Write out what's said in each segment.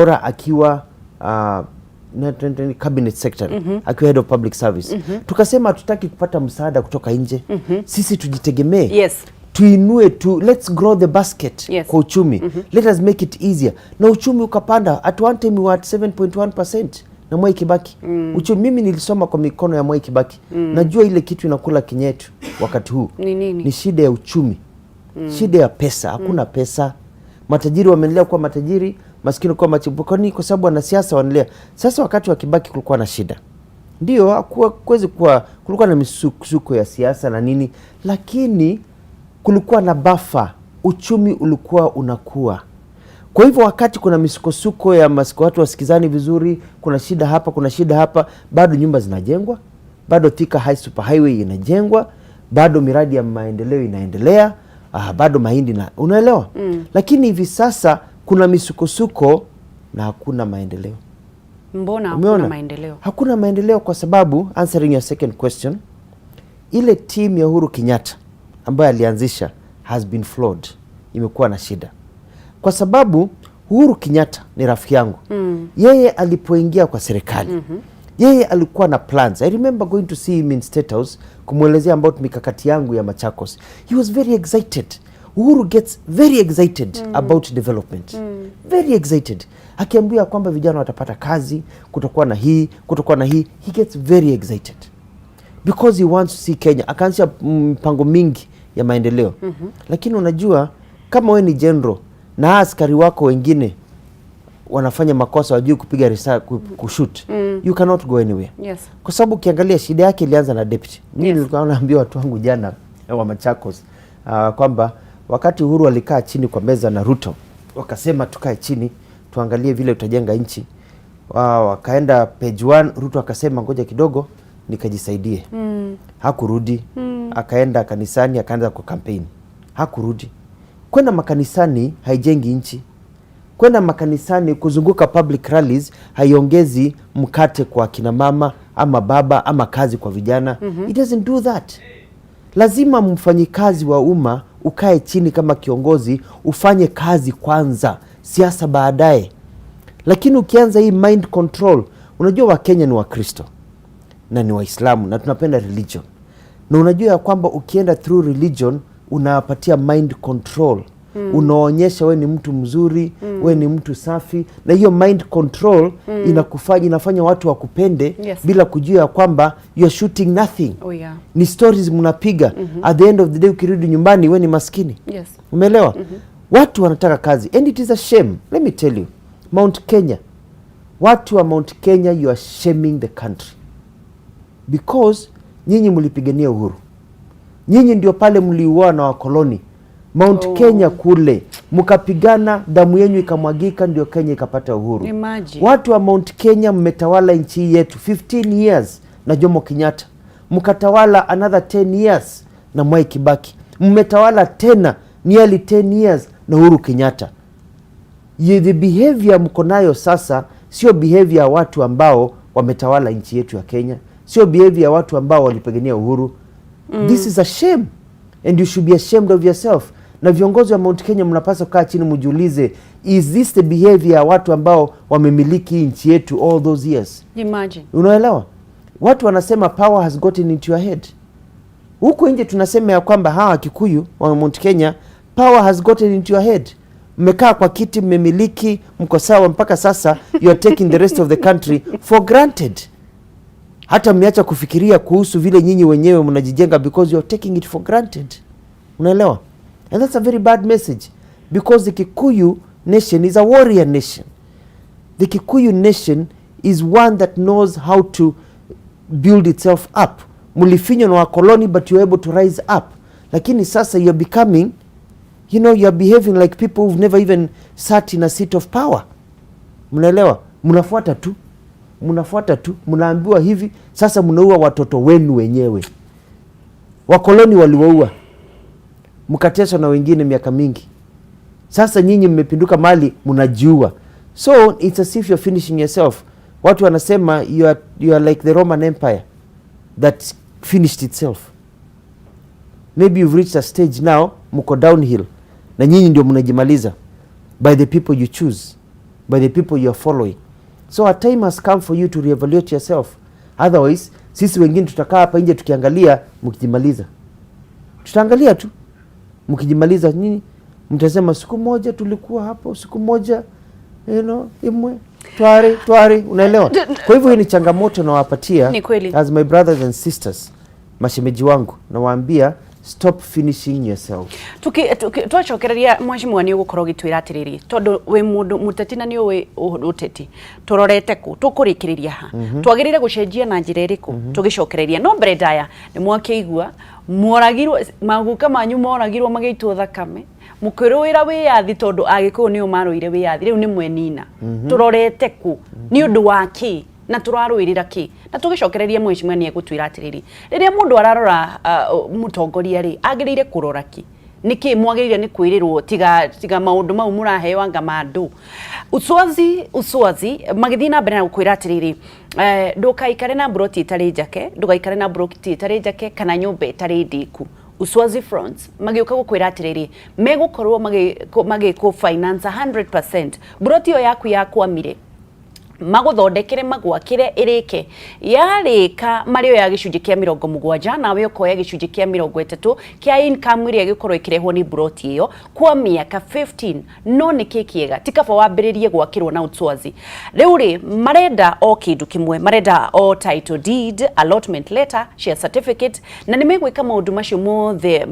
Bora akiwa cabinet secretary, akiwa head of public service. Tukasema hatutaki kupata msaada kutoka nje. Sisi tujitegemee. Yes. Tuinue let's grow the basket kwa uchumi. Let us make it easier. Na uchumi ukapanda. At one time we were at 7.1% na Mwai Kibaki. Uchumi, mimi nilisoma kwa mikono ya Mwai Kibaki. Najua ile kitu inakula kinyetu wakati huu. Ni shida ya uchumi. Shida ya pesa. Hakuna pesa. Matajiri wameendelea kuwa matajiri, maskini kuwa machipuko, kwa sababu wanasiasa wanaendelea. Sasa wakati wa Kibaki kulikuwa na shida. Ndio, kulikuwa na misukosuko ya siasa na nini, lakini kulikuwa na buffer, uchumi ulikuwa unakuwa. Kwa hivyo wakati kuna misukosuko ya watu wasikizani vizuri, kuna shida hapa, kuna shida hapa, bado nyumba zinajengwa, bado Thika High Super Highway inajengwa, bado miradi ya maendeleo inaendelea, bado mahindi na unaelewa. Lakini hivi sasa kuna misukosuko na hakuna maendeleo. Mbona hakuna maendeleo? Hakuna maendeleo kwa sababu, answering your second question, ile team ya Uhuru Kenyatta ambayo alianzisha has been flawed. Imekuwa na shida. Kwa sababu Uhuru Kenyatta ni rafiki yangu. Yeye alipoingia kwa serikali, yeye alikuwa na plans. I remember going to see him in State House kumwelezea about mikakati yangu ya Machakos. He was very excited. Uhuru gets very excited about development. Very excited. Akiambia kwamba vijana watapata kazi, kutokuwa na hii, he gets very excited. Because he wants to see Kenya. Akaanzisha mpango mingi ya maendeleo. Lakini unajua, kama wewe ni general na askari wako wengine wanafanya makosa, wajui kupiga risasi, kushoot, you cannot go anywhere. Yes. Kwa sababu ukiangalia shida yake ilianza na deputy. Mimi nilikuwa naambia watu wangu jana wa Machakos kwamba wakati Uhuru alikaa chini kwa meza na Ruto, wakasema tukae chini tuangalie vile tutajenga nchi. Wakaenda page 1, Ruto akasema ngoja kidogo nikajisaidie. Hakurudi. Akaenda kanisani, akaanza kwa campaign. Hakurudi. Kwenda makanisani haijengi nchi. Kwenda makanisani kuzunguka public rallies haiongezi mkate kwa kina mama ama baba ama kazi kwa vijana. It doesn't do that. Lazima mfanyikazi wa umma ukae chini kama kiongozi, ufanye kazi kwanza, siasa baadaye. Lakini ukianza hii mind control, unajua Wakenya ni Wakristo na ni Waislamu na tunapenda religion. Na unajua ya kwamba ukienda through religion unapatia mind control. Unaonyesha we ni mtu mzuri, we ni mtu safi, na hiyo mind control inafanya watu wakupende bila kujua kwamba you are shooting nothing. Ni stories mnapiga. At the end of the day ukirudi nyumbani we ni maskini. Umeelewa? Watu wanataka kazi, and it is a shame. Let me tell you, Mount Kenya, watu wa Mount Kenya, you are shaming the country because nyinyi mlipigania uhuru. Nyinyi ndio pale mliuoa na wakoloni. Mount Kenya kule mkapigana, damu yenu ikamwagika, ndio Kenya ikapata uhuru. Imagine. Watu wa Mount Kenya mmetawala nchi yetu 15 years na Jomo Kenyatta. Mkatawala another 10 years na Mwai Kibaki. Mmetawala tena nearly 10 years na Uhuru Kenyatta. The behavior mko nayo sasa sio behavior ya watu ambao wametawala nchi yetu ya Kenya. Sio behavior ya watu ambao walipigania uhuru. This is a shame, and you should be ashamed of yourself. Na viongozi wa Mount Kenya mnapaswa kaa chini mjiulize, is this the behavior ya watu ambao wamemiliki nchi yetu all those years? Imagine. Unaelewa? Watu wanasema power has gotten into your head. Huko nje tunasema ya kwamba hawa Kikuyu wa Mount Kenya, power has gotten into your head. Mmekaa kwa kiti, mmemiliki, mko sawa mpaka sasa, you are taking the rest of the country for granted. Hata mmeacha kufikiria kuhusu vile nyinyi wenyewe mnajijenga because you are taking it for granted. Unaelewa? And that's a very bad message, because the Kikuyu nation is a warrior nation. The Kikuyu nation is one that knows how to build itself up. Mulifinywa na wakoloni, but you're able to rise up. Lakini sasa you're becoming, you're behaving like people who've never even sat in a seat of power. Mnaelewa? Mnafuata tu, mnaambiwa hivi, sasa mnaua watoto wenu wenyewe. Wakoloni waliwaua, mkateswa na wengine miaka mingi. Sasa nyinyi mmepinduka mali, mnajiua. So it's as if you're finishing yourself. Watu wanasema you are like the Roman Empire that finished itself. Maybe you've reached a stage now, mko downhill, na nyinyi ndio mnajimaliza by the people you choose. by the people you are following. So a time has come for you to reevaluate yourself. Otherwise, sisi wengine tutakaa hapa nje tukiangalia mkijimaliza. Tutaangalia tu mkijimaliza nini? Mtasema siku moja tulikuwa hapo, siku moja imwe twari, unaelewa? Kwa hivyo hii ni changamoto nawapatia as my brothers and sisters, mashemeji wangu, nawaambia stop finishing yourself. Twacokereria mheshimiwa ni ugukorwo gitwira atiriri tondu we mundu muteti na ni we uteti turorete ku tukurikiriria ha twagirire gucenjia na njira iriku tugicokereria no mbere ndaya ni mwakeigua moragirwo maguka manyu moragirwo magaitwo thakame mukirwira wiyathi tondu agikuyu ni umaruire wiyathi riu ni mwenina turorete ku ni undu waki na turarwirira ki na tugicokereria mheshimiwa ni egutwira atiriri riria mundu ararora mutongoria ri agirire kurora ki niki mwagirire ni kwirirwo tiga maundu mau muraheo anga mandu uswazi magithina mbere na gukwira atiriri ndukaikare na broti itari njake ndukaikare na broti itari njake kana nyumba itari ndiku Uswazi fronts magiuka gukwira atiriri megukorwo magiko finance 100% broti yo yaku yakwamire maguthondekere magwakire irike yarika mario ya gicunji kia 70 nawe ukoya gicunji kia 30 kia income iria gikorwo ikirehwo ni broti iyo kwa miaka 15 no nikikiega tikaba wambiririe gwakirwo na Uswazi riu ri marenda o kindu kimwe marenda o title deed allotment letter share certificate na nimegwika maundu macio mothe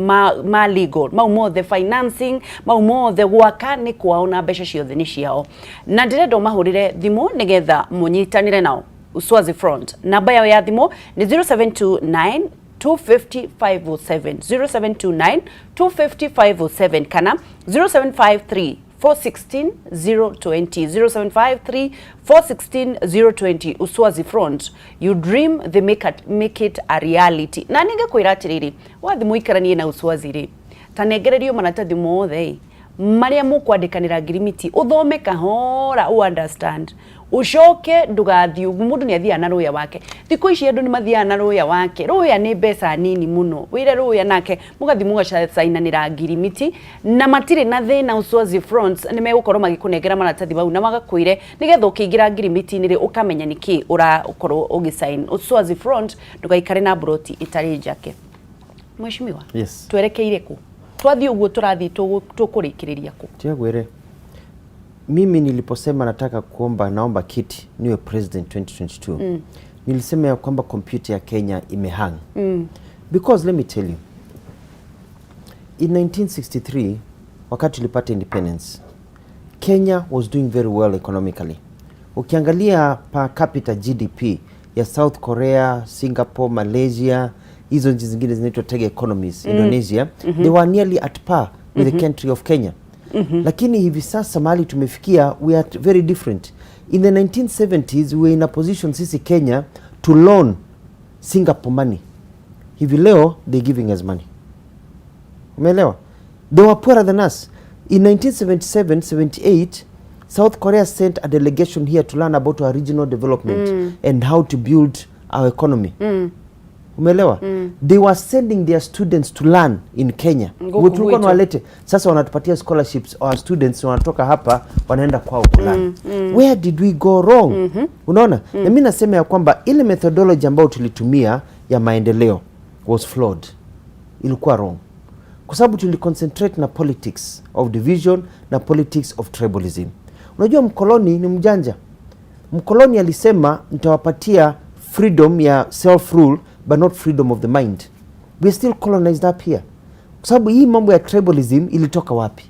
ma legal mau mothe financing mau mothe gwaka ni kwaona mbeca ciothe ni ciao na ndirendo mahurire thimu nige munyitanire nao Uswazi front namba yao ya thimu ni 0729 250 507 0729 250 507 kana 0753 416 020 0753 416 020 Uswazi front you dream they make it a reality na ninge kwira atiriri wathi muikaranie na Uswazi ri tanegererio manatathi mothe maria mukwandikanira girimiti uthome kahora u understand ucoke ndugathi mundu ni athia na ruya wake thiko ici andu ni mathia na ruya wake ruya ni mbeca nini muno wire ruya nake mugathi mugacainanira girimiti na matire na thina Uswazi fronts ni megukorwo magikunengera maratathi bau na magakwire nigetha ukiingira girimiti ni ri ukamenya niki urakorwo ugisign Uswazi front ndugaikare na broti itari njake mheshimiwa twerekeire ku twathi uguo turathi tukurikiriria ku tiagwere mimi niliposema nataka naomba kiti niwe president 2022 nilisema ya kwamba computer ya Kenya imehang because let me tell you in 1963 wakati tulipata independence Kenya was doing very well economically. Ukiangalia per capita GDP ya South Korea, Singapore, Malaysia, hizo nchi zingine zinaitwa tech economies, Indonesia, they were nearly at par with the country of Kenya. Lakini hivi sasa mahali tumefikia we are very different. In the 1970s we were in a position sisi Kenya to loan Singapore money. Hivi leo they giving us money. Umeelewa? They were poorer than us. In 1977-78 South Korea sent a delegation here to learn about our regional development and how to build our economy. Umeelewa? They were sending their students to learn in Kenya. Tulikuwa walete. Sasa wanatupatia scholarships our students wanatoka hapa wanaenda kwao kulani. Where did we go wrong? Unaona? Na mimi nasema ya kwamba ile methodology ambayo tulitumia ya maendeleo was flawed. Ilikuwa wrong. Kwa sababu tuliconcentrate na politics of division na politics of tribalism. Unajua mkoloni ni mjanja. Mkoloni alisema nitawapatia freedom ya self rule but not freedom of the mind. We still colonized up here. Kwa sababu hii mambo ya tribalism ilitoka wapi?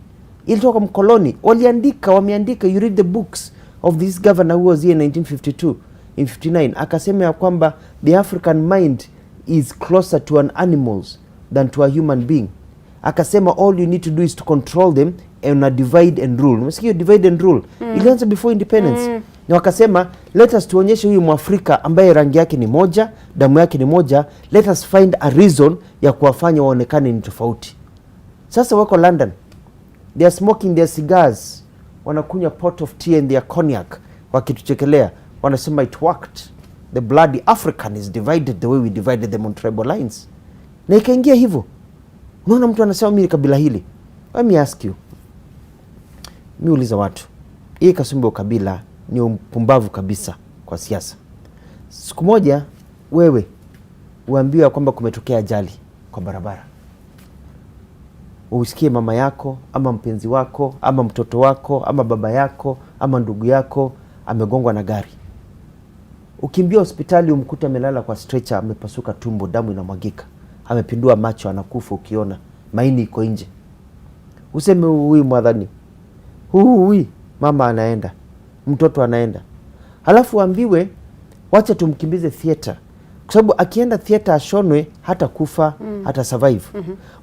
Ilitoka mkoloni. Wameandika, you read the books of this governor who was here in 1952, in 59. Akasema ya kwamba the African mind is closer to an animal's than to a human being. Akasema all you need to do is to control them and divide and rule. Umesikia divide and rule? Ilianza before independence. Na wakasema let us tuonyeshe huyu Mwafrika ambaye rangi yake ni moja, damu yake ni moja, let us find a reason ya kuwafanya waonekane ni tofauti. Sasa wako London. They are smoking their cigars. Wanakunywa pot of tea and their cognac. Wakituchekelea. Wanasema it worked. The bloody African is divided the way we divided them on tribal lines. Na ikaingia hivyo. Unaona mtu anasema mimi kabila hili. Let me ask you. Mimi uliza watu. hii kasumba ya ukabila ni upumbavu kabisa kwa siasa. Siku moja wewe uambiwa kwamba kumetokea ajali kwa barabara, usikie mama yako ama mpenzi wako ama mtoto wako ama baba yako ama ndugu yako amegongwa na gari. Ukimbia hospitali umkuta amelala kwa stretcher, amepasuka tumbo, damu inamwagika, amepindua macho, anakufa, ukiona maini iko nje. Useme huyu mwadhani, huyu mama anaenda, mtoto anaenda. Halafu ambiwe wacha tumkimbize theater, kwa sababu akienda theater ashonwe hata kufa, hata survive.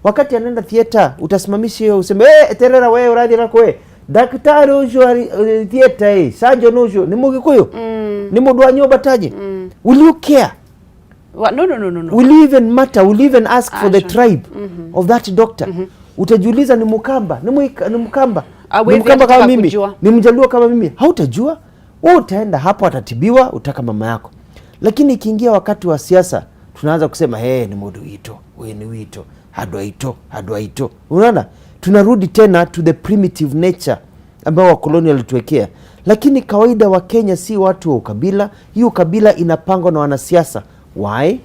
Wakati anaenda theater utasimamisha hiyo useme terera wewe uradi lako wewe. Daktari ujo theater surgeon ujo ni Mugikuyu. Ni mudwa nyoba taje. Will you care? No. Will you even matter? Will you even ask for the tribe of that doctor? Utajiuliza ni Mukamba, ni Mukamba. Ni Mukamba kama mimi, ni Mjaluo kama mimi. Hautajua. Wewe utaenda hapo atatibiwa, utaka mama yako. Lakini ikiingia wakati wa siasa tunaanza kusema ni mudu wito, we ni wito, hadwaito. Unaona? Tunarudi tena to the primitive nature ambao wakoloni walituwekea. Lakini kawaida wa Kenya si watu wa ukabila. Hiyo ukabila inapangwa na wanasiasa. Why?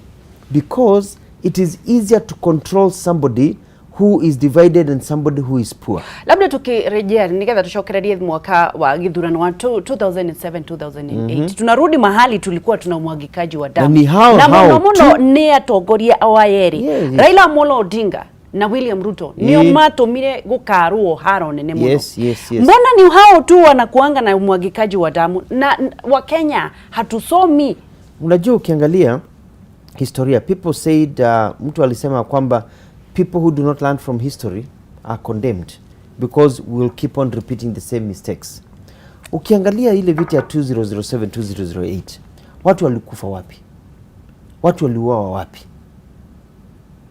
Because it is easier to control somebody who is divided and somebody who is poor. Labda tukirejea nigetha tushokererie mwaka wa githurano wa 2007-2008. Tunarudi mahali tulikuwa tuna umwagikaji wa damu. Na muno ni atongoria awayeri. Raila Amolo Odinga na William Ruto nio matumire gukaruo haro nene muno. Yes. Mbona ni hao tu wanakuanga na umwagikaji wa damu na wa Kenya hatusomi? Unajua ukiangalia historia, people said mtu alisema kwamba people who do not learn from history are condemned because we will keep on repeating the same mistakes. Ukiangalia ile vita ya 2007-2008, watu walikufa wapi? Watu waliuawa wapi?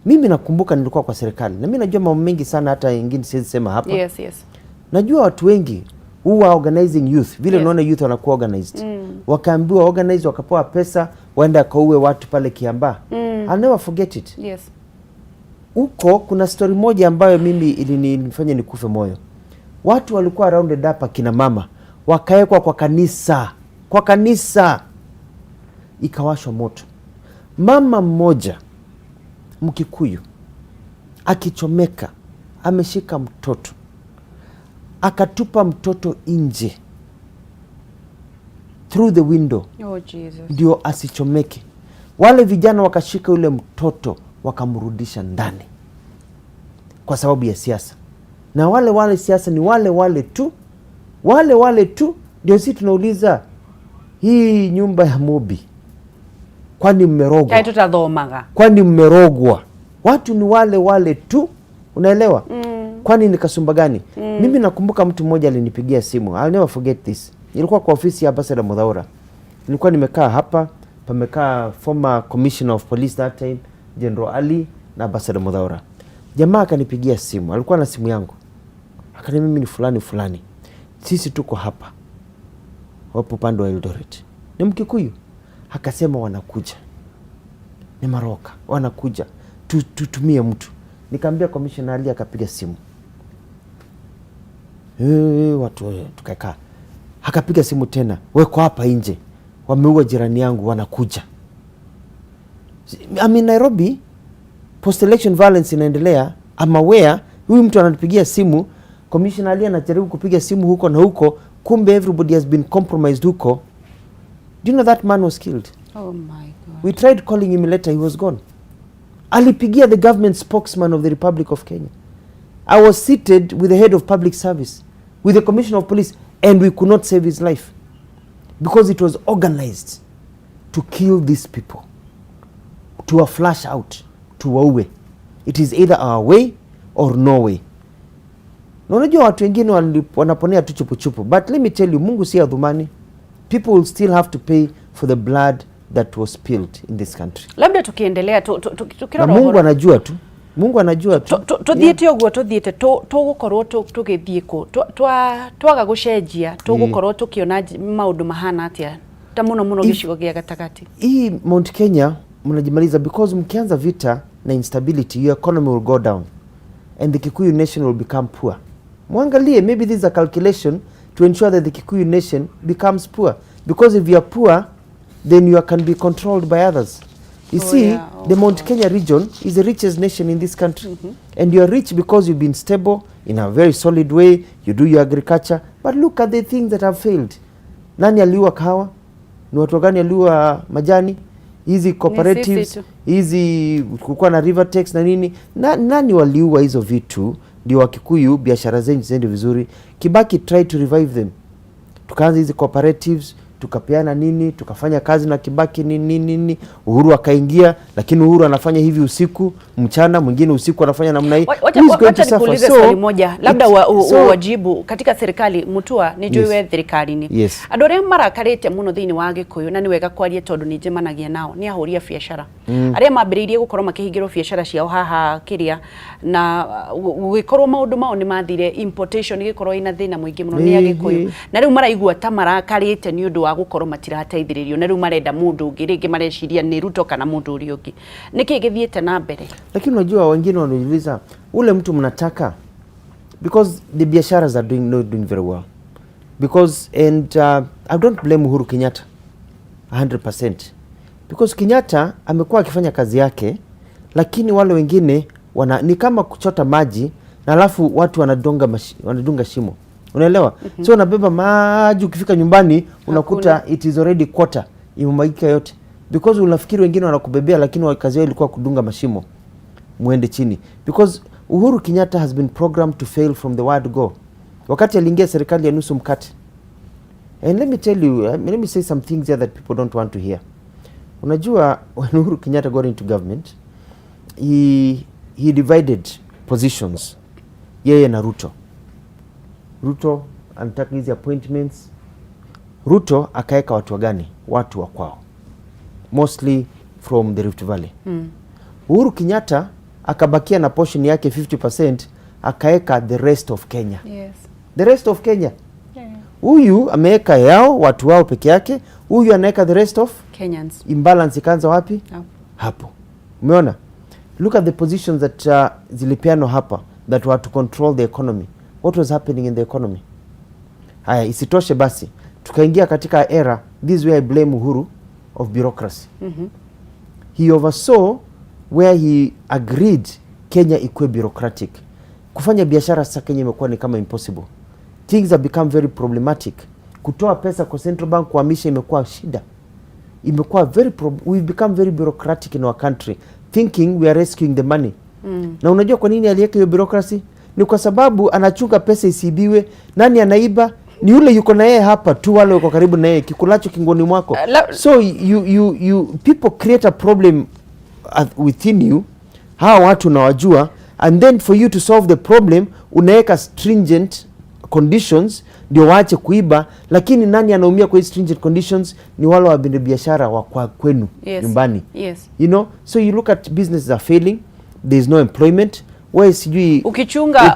Mimi nakumbuka nilikuwa kwa serikali na mimi najua mambo mengi sana, hata ingine siwezi sema hapa. Yes. Najua watu wengi who are organizing youth, vile unaona youth wanakuwa organized. Wakaambiwa organize, wakapewa pesa waenda kauwe watu pale Kiambaa. I'll never forget it. Yes. Uko kuna story moja ambayo mimi ilinifanya nikufe moyo. Watu walikuwa rounded up, kina mama wakaekwa kwa kanisa ikawashwa moto. Mama mmoja Mkikuyu akichomeka, ameshika mtoto, akatupa mtoto nje through the window. Oh Jesus. Ndio asichomeke. Wale vijana wakashika yule mtoto wakamrudisha ndani kwa sababu ya siasa. Na wale siasa ni wale tu. Ndio sisi tunauliza hii nyumba ya Mobi, kwani mmerogwa? Tutathomaga. Kwani mmerogwa? Watu ni wale tu, unaelewa? Kwani ni kasumba gani? Mimi nakumbuka mtu mmoja alinipigia simu, I'll never forget this. Nilikuwa kwa ofisi ya Ambassador Mudhaura. Nilikuwa nimekaa hapa, pamekaa former commissioner of police that time, General Ali na Ambassador Mudhaura. Jamaa akanipigia simu, alikuwa na simu yangu. Akaniambia mimi ni fulani. Sisi tuko hapa. Wapo pande wa Eldoret. Ni Mkikuyu. Akasema wanakuja. Ni Maroka, wanakuja. Tutumie mtu. Nikamwambia Commissioner Ali, akapiga simu. Watu tukakaa. Akapiga simu tena. Weko hapa nje. Wameua jirani yangu, wanakuja. Nairobi post election violence inaendelea. I'm aware huyu mtu ananipigia simu, Commissioner Ali anajaribu kupiga simu huko na huko, kumbe everybody has been compromised huko. Do you know that man was killed? Oh my God. We tried calling him later, he was gone. Alipigia the government spokesman of the Republic of Kenya. I was seated with the head of public service, with the commissioner of police, and we could not save his life because it was organized to kill these people, to a flash out, to a way. It is either our way or no way. Na unajua watu wengine wanaponea tu chupu, but let me tell you, Mungu si adhumani. People will still have to pay for the blood that was spilled in this country. Labda tukiendelea na Mungu anajua tu. Mungu anajua tu. Tuthiete ogwo tuthiete tugukorwo tugithie ku twaga gucenjia tugukorwo tukiona maundu mahana atia ta muno gicigo gia gatagati. Hii Mount Kenya mnajimaliza because mkianza vita na instability, your economy will go down and the Kikuyu nation will become poor. Mwangalie, maybe this is a calculation to ensure that the Kikuyu nation becomes poor. Because if you are poor, then you can be controlled by others. You see, the Mount Kenya region is the richest nation in this country. And you are rich because you've been stable in a very solid way, you do your agriculture. But look at the things that have failed. Nani aliua kahawa? Ni watu gani aliua majani? Hizi cooperatives, hizi kukua na river tax na nini? Nani waliua hizo vitu? Ndio Wakikuyu biashara zenyu ziende vizuri. Kibaki try to revive them. Tukaanza hizi cooperatives, tukapeana nini, tukafanya kazi na Kibaki nini. Uhuru akaingia, lakini Uhuru anafanya hivi usiku, mchana mwingine usiku anafanya namna hii. Wacha nikuulize swali moja, labda wajibu katika serikali Mutua ni juwe thirikari-ini. Yes. Andũ arĩa marakarĩte mũno thĩinĩ wa Gĩkũyũ na nĩ wega kwaria tondũ nĩ njemanagia nao nĩ ahũri a biacara. Arĩa mambĩrĩirie gũkorwo makĩhingĩrwo biacara ciao haha kĩrĩa na gũgĩkorwo maũndũ mao nĩ mathire importation gĩkorwo ina thĩna mũingĩ mũno nĩ Agĩkũyũ. Na rĩu maraigua ta marakarĩte nĩ ũndũ wa gũkorwo matirateithĩrĩrio na rĩu marenda mũndũ ũngĩ rĩngĩ mareciria nĩ Ruto kana mũndũ ũrĩa ũngĩ. Nĩkĩ gĩthiĩte na mbere? Lakini unajua wengine wanajiuliza ule mtu mnataka because the biasharas are not doing very well. Because I don't blame Uhuru Kenyatta 100%. Because Kenyatta amekuwa akifanya kazi yake, lakini wale wengine ni kama kuchota maji na alafu watu wanadunga shimo. Unaelewa? So unabeba maji ukifika nyumbani unakuta it is already quarter imemwagika yote. Because unafikiri wengine wanakubebea lakini kazi yao ilikuwa kudunga mashimo muende chini. Because Uhuru Kenyatta has been programmed to fail from the word go. Wakati aliingia serikali ya nusu mkate. And let me tell you, let me say some things here that people don't want to hear. Unajua when Uhuru Kenyatta got into government, he divided positions. Yeye na Ruto. Ruto anataka hizi appointments. Ruto akaeka watu gani? Watu wa kwao. Mostly from the Rift Valley. Uhuru Kenyatta akabakia na portion yake 50%, akaeka the rest of Kenya. Yes. The rest of Kenya. Huyu ameweka yao watu wao peke yake, huyu anaweka the rest of Kenyans. Imbalance ikaanza wapi? Hapo. Umeona? Look at the positions that zilipeano hapa that were to control the economy. What was happening in the economy? Haya, isitoshe basi tukaingia katika era, this is where I blame Uhuru, of bureaucracy. He oversaw where he agreed Kenya ikuwe bureaucratic. Kufanya biashara sasa Kenya imekuwa ni kama impossible. Things have become very problematic. Kutoa pesa kwa Central Bank kuhamisha imekuwa shida. Imekuwa we've become very bureaucratic in our country, thinking we are rescuing the money. Na unajua kwa nini aliweka hiyo bureaucracy? Ni kwa sababu anachunga pesa isibiwe. Nani anaiba? Ni yule yuko na yeye hapa tu, wale yuko karibu na yeye, kikulacho kingoni mwako. So you people create a problem within you, hawa watu nawajua, and then for you to solve the problem unaweka stringent conditions ndio waache kuiba, lakini nani anaumia kwa stringent conditions? Ni wale wa biashara wa kwa kwenu nyumbani. Yes. You know, so you look at businesses are failing, there is no employment. Wewe sijui ukichunga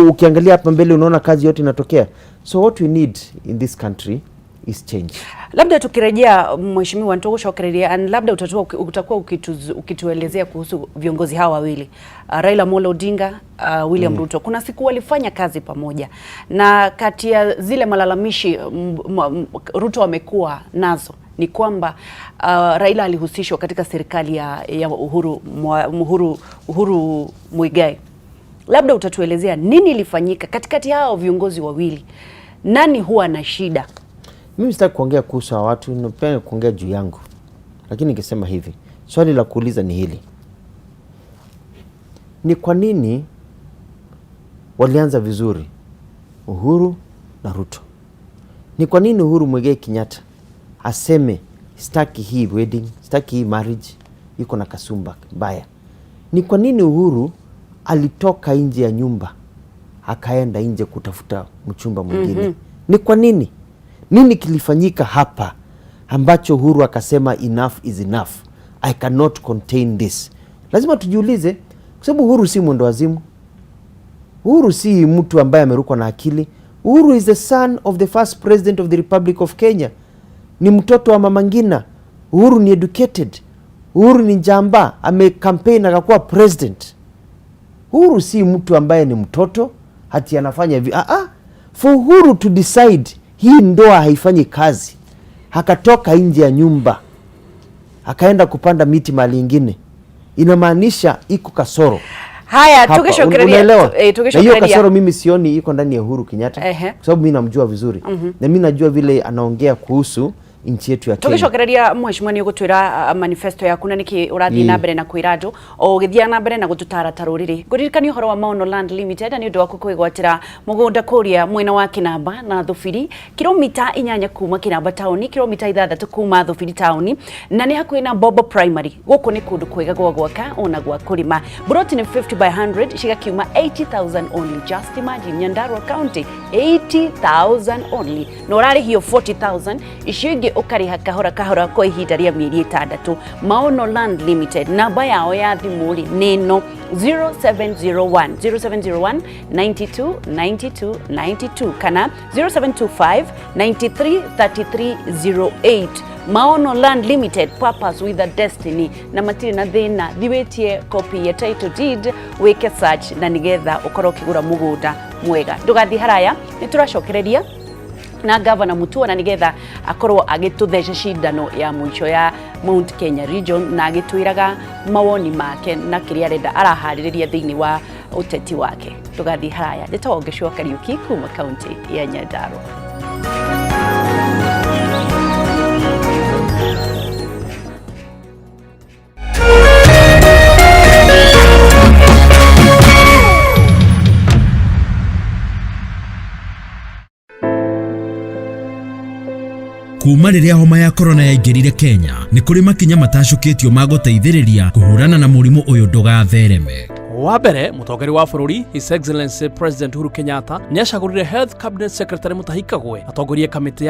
ukiangalia hapa mbele unaona kazi yote inatokea. So what we need in this country is change. Labda tukirejea mheshimiwa Ntogosha ukirejelea, and labda utakuwa ukituelezea kuhusu viongozi hawa wawili, Raila Amolo Odinga, William Ruto. Kuna siku walifanya kazi pamoja, na kati ya zile malalamishi Ruto amekuwa nazo ni kwamba Raila alihusishwa katika serikali ya Uhuru Muigai. Labda utatuelezea nini ilifanyika katikati hao viongozi wawili, nani huwa na shida? Mimi sitaki kuongea kuhusu watu, napenda kuongea juu yangu. Lakini ningesema hivi, swali la kuuliza ni hili. Ni kwa nini walianza vizuri Uhuru na Ruto? Ni kwa nini Uhuru Muigai Kenyatta aseme sitaki hii wedding, sitaki hii marriage, yuko na kasumba mbaya? Ni kwa nini Uhuru alitoka nje ya nyumba akaenda nje kutafuta mchumba mwingine? Ni kwa nini? Nini kilifanyika hapa ambacho Uhuru akasema enough is enough, I cannot contain this? Lazima tujiulize, kwa sababu Uhuru si mwendo wazimu. Uhuru si mtu ambaye amerukwa na akili. Uhuru is the son of the first president of the Republic of Kenya. Ni mtoto wa Mama Ngina. Uhuru ni educated. Uhuru ni jamba, campaign akakuwa president. Uhuru si mtu ambaye ni mtoto hati anafanya hivi. For Uhuru to decide hii ndoa haifanyi kazi, hakatoka nje ya nyumba akaenda kupanda miti mahali ingine, inamaanisha iko kasoro. Haya, tukishokereria na hiyo kasoro mimi sioni iko ndani ya Uhuru Kenyatta, kwa sababu mimi namjua vizuri na mimi najua vile anaongea kuhusu nchi yetu ya Kenya. Tukishokereria mheshimiwa ni gutwira manifesto yaku na niki urathi na mbere na kwirajo o githia na mbere na gututara taruriri guririkani uhoro wa Maono Land Limited ni undu wa kwigwatira mugunda kuria mwena wa Kinamba na Thufiri, kilomita 8 kuma Kinamba town, kilomita 6 kuma Thufiri town, na ni hakuhi na Bobo Primary. Guku ni kundu kwega gwa gwaka ona gwa kurima. Broti ni 50 by 100 shigakiuma 80,000 only. Just imagine, Nyandarua County 80,000 only. No rari hiyo 40,000 ishingi ukariha kahora kwa ihinda ria mieri 6. Maono Land Limited, namba yao ya thimuri nino 0701 92 92 92 kana 0725 93 33 08. Maono Land Limited, purpose with a destiny. Na matiri na thina thiwetie copy ya title deed, weke search na nigetha ukoro kigura mugunda mwega. Ndugathi haraya nituracokereria na Ngabana Mutua na nigetha akorwo agituthesha shindano ya mwicho ya Mount Kenya region na agitwiraga mawoni make na kiria renda arahaririria thiini wa uteti wake. Tugathi haraya nditogeshwa Kariuki kuma county ya Nyandarua. Kuma riria homa ya corona yaingirire Kenya, ni kuri makinya matacukitio ma guteithiriria kuhurana na murimu uyu ndugathereme. Wa mbere, mutongori wa bururi His Excellency President Uhuru Kenyatta ni acagurire Health Cabinet Secretary Mutahikagwe atongorie kamiti ya